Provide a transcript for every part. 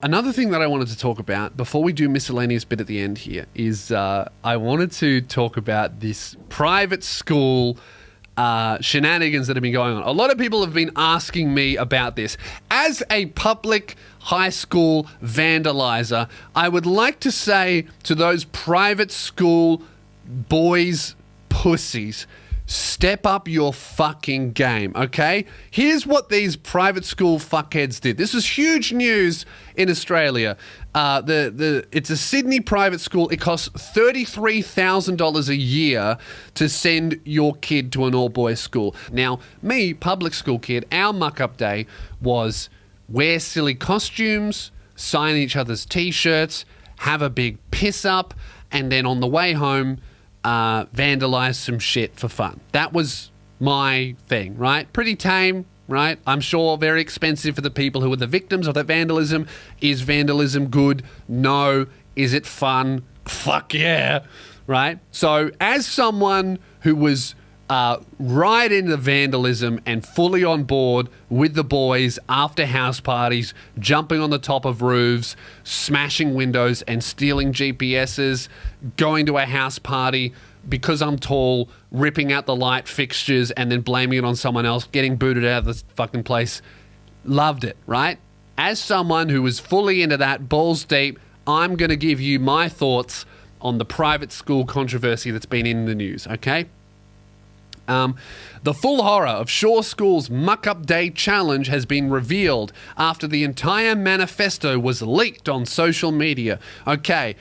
Another thing that I wanted to talk about before we do miscellaneous bit at the end here is I wanted to talk about this private school shenanigans that have been going on. A lot of people have been asking me about this. As a public high school vandalizer, I would like to say to those private school boys, pussies, step up your fucking game, okay? Here's what these private school fuckheads did. This is huge news in Australia. It's a Sydney private school. It costs $33,000 a year to send your kid to an all-boys school. Now, me, public school kid, our muck-up day was wear silly costumes, sign each other's T-shirts, have a big piss-up, and then on the way home, vandalize some shit for fun. That was my thing, right? Pretty tame, right? I'm sure very expensive for the people who were the victims of that vandalism. Is vandalism good? No. Is it fun? Fuck yeah, right? So as someone who was right into vandalism and fully on board with the boys after house parties, jumping on the top of roofs, smashing windows and stealing GPSs, going to a house party because I'm tall, ripping out the light fixtures and then blaming it on someone else, getting booted out of the fucking place. Loved it, right? As someone who was fully into that, balls deep, I'm going to give you my thoughts on the private school controversy that's been in the news, okay? The full horror of Shaw School's Muck-Up Day challenge has been revealed after the entire manifesto was leaked on social media. Okay,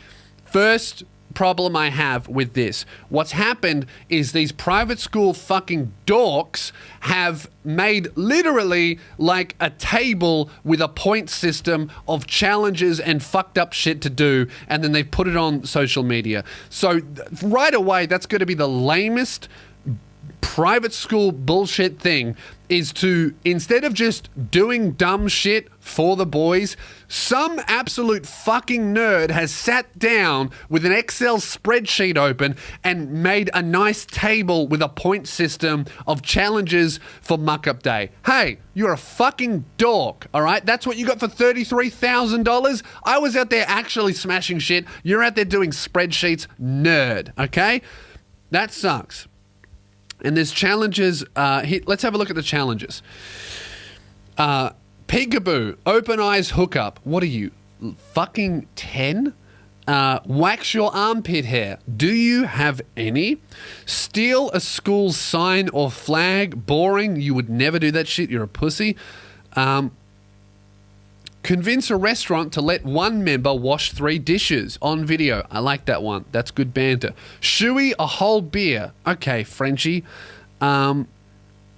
first problem I have with this. What's happened is these private school fucking dorks have made literally like a table with a point system of challenges and fucked up shit to do, and then they've put it on social media. So right away, that's going to be the lamest private school bullshit thing, is to, instead of just doing dumb shit for the boys, some absolute fucking nerd has sat down with an Excel spreadsheet open and made a nice table with a point system of challenges for Muck-Up Day. Hey, you're a fucking dork, all right? That's what you got for $33,000? I was out there actually smashing shit. You're out there doing spreadsheets, nerd, okay? That sucks. And there's challenges. Let's have a look at the challenges. Peekaboo, open eyes hookup. What are you, fucking 10? Wax your armpit hair. Do you have any? Steal a school sign or flag. Boring. You would never do that shit. You're a pussy. Convince a restaurant to let one member wash 3 dishes on video. I like that one. That's good banter. Shoey a whole beer. Okay, Frenchie. Win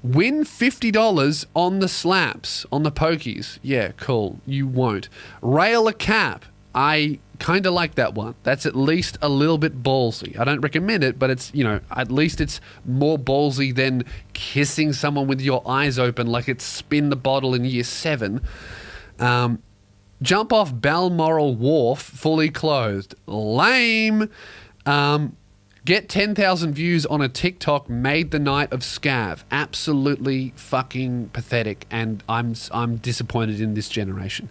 $50 on the slaps, on the pokies. Yeah, cool. You won't. Rail a cap. I kind of like that one. That's at least a little bit ballsy. I don't recommend it, but it's, at least it's more ballsy than kissing someone with your eyes open like it's Spin the Bottle in year 7. Jump off Balmoral Wharf fully clothed. Lame. Get 10,000 views on a TikTok made the night of Scav. Absolutely fucking pathetic, and I'm disappointed in this generation.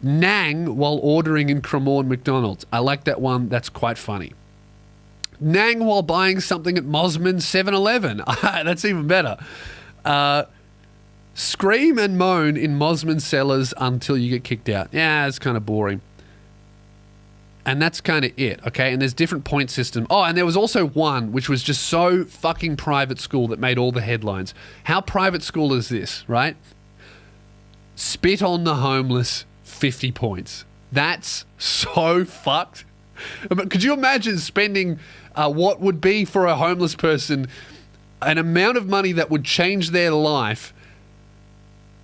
Nang while ordering in Cremorne McDonald's. I like that one. That's quite funny. Nang while buying something at Mosman 7-Eleven. That's even better. Scream and moan in Mosman cellars until you get kicked out. Yeah, it's kind of boring. And that's kind of it, okay? And there's different point systems. Oh, and there was also one which was just so fucking private school that made all the headlines. How private school is this, right? Spit on the homeless, 50 points. That's so fucked. Could you imagine spending what would be for a homeless person an amount of money that would change their life?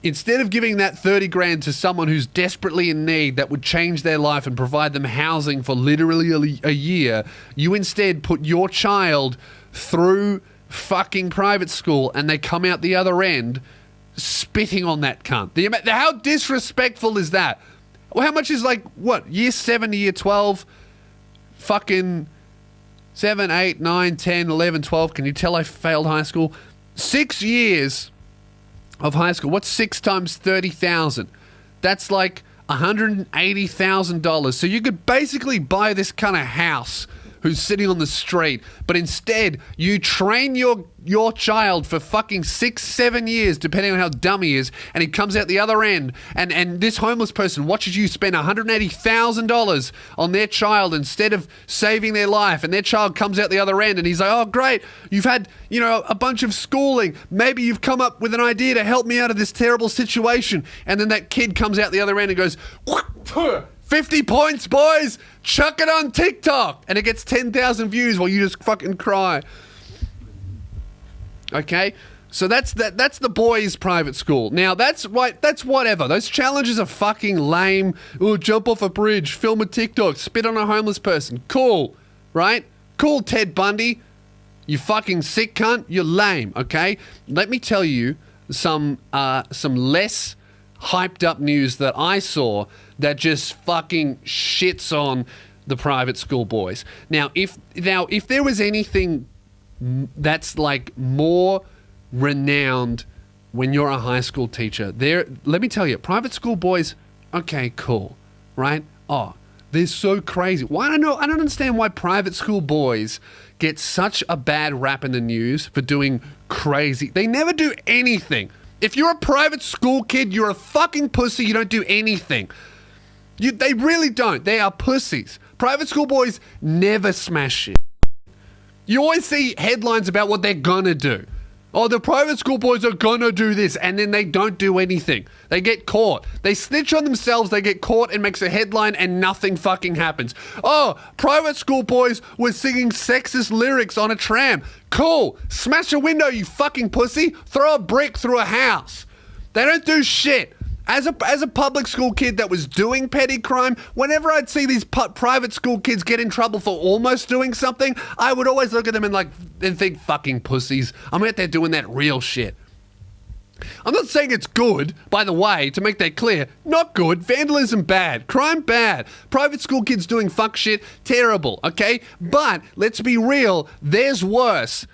Instead of giving that 30 grand to someone who's desperately in need that would change their life and provide them housing for literally a year, you instead put your child through fucking private school and they come out the other end spitting on that cunt. How disrespectful is that? Well, how much is year 7 to year 12? Fucking 7, 8, 9, 10, 11, 12. Can you tell I failed high school? 6 years of high school. What's 6 times 30,000? That's like $180,000. So you could basically buy this kind of house who's sitting on the street, but instead you train your child for fucking 6-7 years, depending on how dumb he is, and he comes out the other end, and this homeless person watches you spend $180,000 on their child instead of saving their life, and their child comes out the other end, and he's like, oh great, you've had, you know, a bunch of schooling, maybe you've come up with an idea to help me out of this terrible situation, and then that kid comes out the other end and goes, 50 points, boys! Chuck it on TikTok! And it gets 10,000 views while you just fucking cry. Okay? So that's the boys' private school. Now, that's right, that's whatever. Those challenges are fucking lame. Oh, jump off a bridge, film a TikTok, spit on a homeless person. Cool, right? Cool, Ted Bundy. You fucking sick cunt. You're lame, okay? Let me tell you some less hyped up news that I saw that just fucking shits on the private school boys. Now, if there was anything that's like more renowned when you're a high school teacher, let me tell you, private school boys, okay, cool, right? Oh, they're so crazy. Why I don't understand why private school boys get such a bad rap in the news for doing crazy. They never do anything. If you're a private school kid, you're a fucking pussy. You don't do anything. They really don't. They are pussies. Private school boys never smash shit. You always see headlines about what they're gonna do. Oh, the private school boys are gonna do this, and then they don't do anything. They get caught. They snitch on themselves, they get caught, and makes a headline, and nothing fucking happens. Oh, private school boys were singing sexist lyrics on a tram. Cool. Smash a window, you fucking pussy. Throw a brick through a house. They don't do shit. As a public school kid that was doing petty crime, whenever I'd see these private school kids get in trouble for almost doing something, I would always look at them and think, fucking pussies. I'm out there doing that real shit. I'm not saying it's good, by the way, to make that clear. Not good. Vandalism bad. Crime bad. Private school kids doing fuck shit, terrible, okay? But let's be real, there's worse.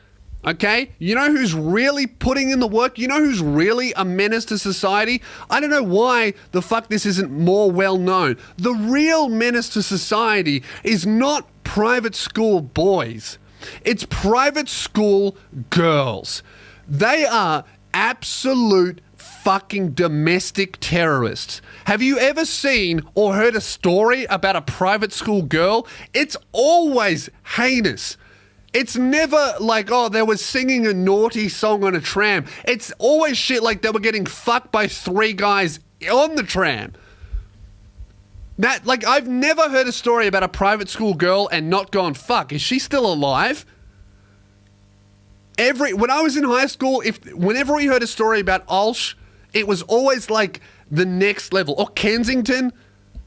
Okay? You know who's really putting in the work? You know who's really a menace to society? I don't know why the fuck this isn't more well known. The real menace to society is not private school boys. It's private school girls. They are absolute fucking domestic terrorists. Have you ever seen or heard a story about a private school girl? It's always heinous. It's never like, oh, they were singing a naughty song on a tram. It's always shit like they were getting fucked by 3 guys on the tram. I've never heard a story about a private school girl and not gone, fuck, is she still alive? When I was in high school, whenever we heard a story about Ulsh, it was always like the next level. Or Kensington,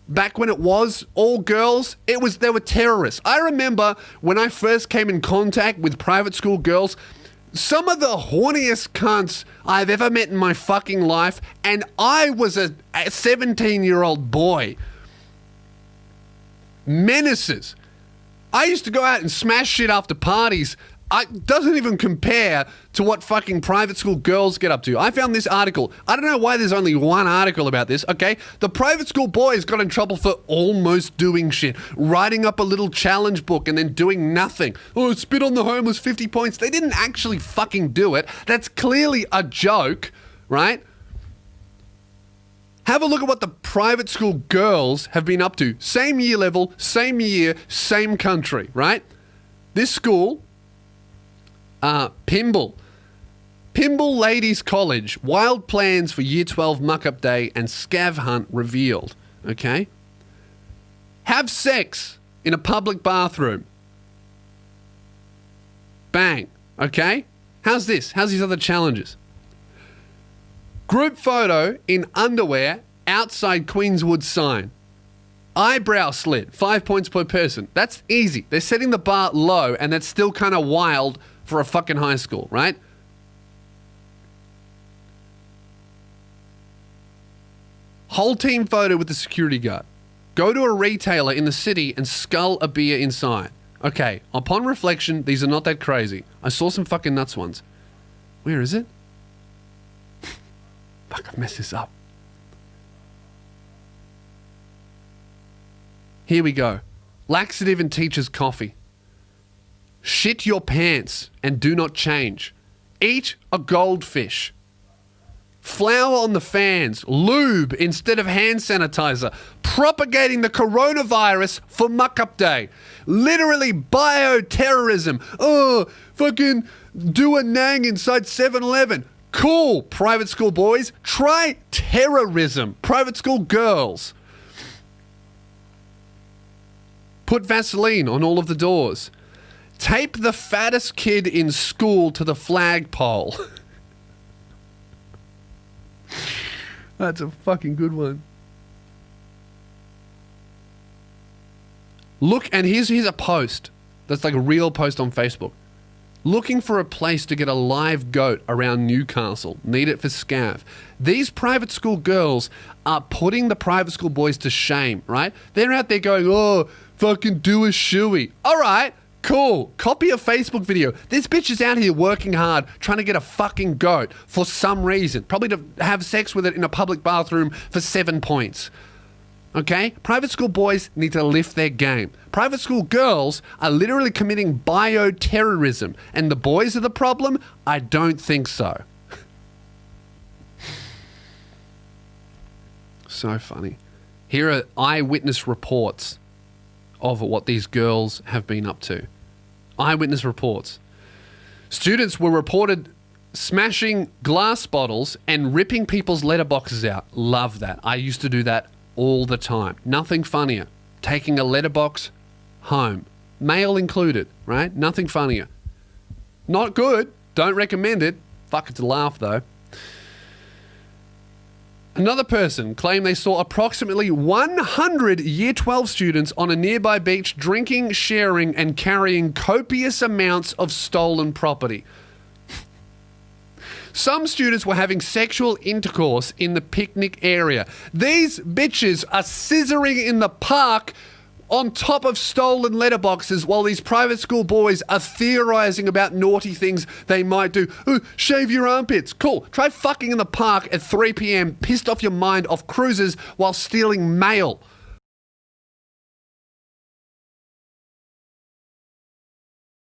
back when it was all girls, they were terrorists. I remember when I first came in contact with private school girls, some of the horniest cunts I've ever met in my fucking life, and I was a 17-year-old boy. Menaces. I used to go out and smash shit after parties. It doesn't even compare to what fucking private school girls get up to. I found this article. I don't know why there's only one article about this, okay? The private school boys got in trouble for almost doing shit. Writing up a little challenge book and then doing nothing. Oh, spit on the homeless, 50 points. They didn't actually fucking do it. That's clearly a joke, right? Have a look at what the private school girls have been up to. Same year level, same year, same country, right? This school... Pimble Ladies College, wild plans for Year 12 Muck-Up Day and scav hunt revealed. Okay? Have sex in a public bathroom. Bang. Okay? How's this? How's these other challenges? Group photo in underwear outside Queenswood sign. Eyebrow slit, 5 points per person. That's easy. They're setting the bar low, and that's still kind of wild for a fucking high school, right? Whole team photo with the security guard. Go to a retailer in the city and scull a beer inside. Okay, upon reflection, these are not that crazy. I saw some fucking nuts ones. Where is it? Fuck, I've messed this up. Here we go. Laxative in teacher's coffee. Shit your pants and do not change. Eat a goldfish. Flour on the fans. Lube instead of hand sanitizer. Propagating the coronavirus for Muck-Up Day. Literally bioterrorism. Oh, fucking do a nang inside 7-Eleven. Cool, private school boys. Try terrorism. Private school girls. Put Vaseline on all of the doors. Tape the fattest kid in school to the flagpole. That's a fucking good one. Look, and here's a post. That's like a real post on Facebook. Looking for a place to get a live goat around Newcastle. Need it for scav. These private school girls are putting the private school boys to shame, right? They're out there going, oh, fucking do a shoey. All right, cool. Copy a Facebook video. This bitch is out here working hard, trying to get a fucking goat for some reason. Probably to have sex with it in a public bathroom for 7 points. Okay? Private school boys need to lift their game. Private school girls are literally committing bioterrorism. And the boys are the problem? I don't think so. So funny. Here are eyewitness reports of what these girls have been up to. Eyewitness reports. Students were reported smashing glass bottles and ripping people's letterboxes out. Love that. I used to do that all the time. Nothing funnier. Taking a letterbox home. Mail included, right? Nothing funnier. Not good. Don't recommend it. Fuck, it's a laugh though. Another person claimed they saw approximately 100 Year 12 students on a nearby beach drinking, sharing, and carrying copious amounts of stolen property. Some students were having sexual intercourse in the picnic area. These bitches are scissoring in the park on top of stolen letterboxes while these private school boys are theorizing about naughty things they might do. Ooh, shave your armpits. Cool. Try fucking in the park at 3 p.m. pissed off your mind off cruises while stealing mail.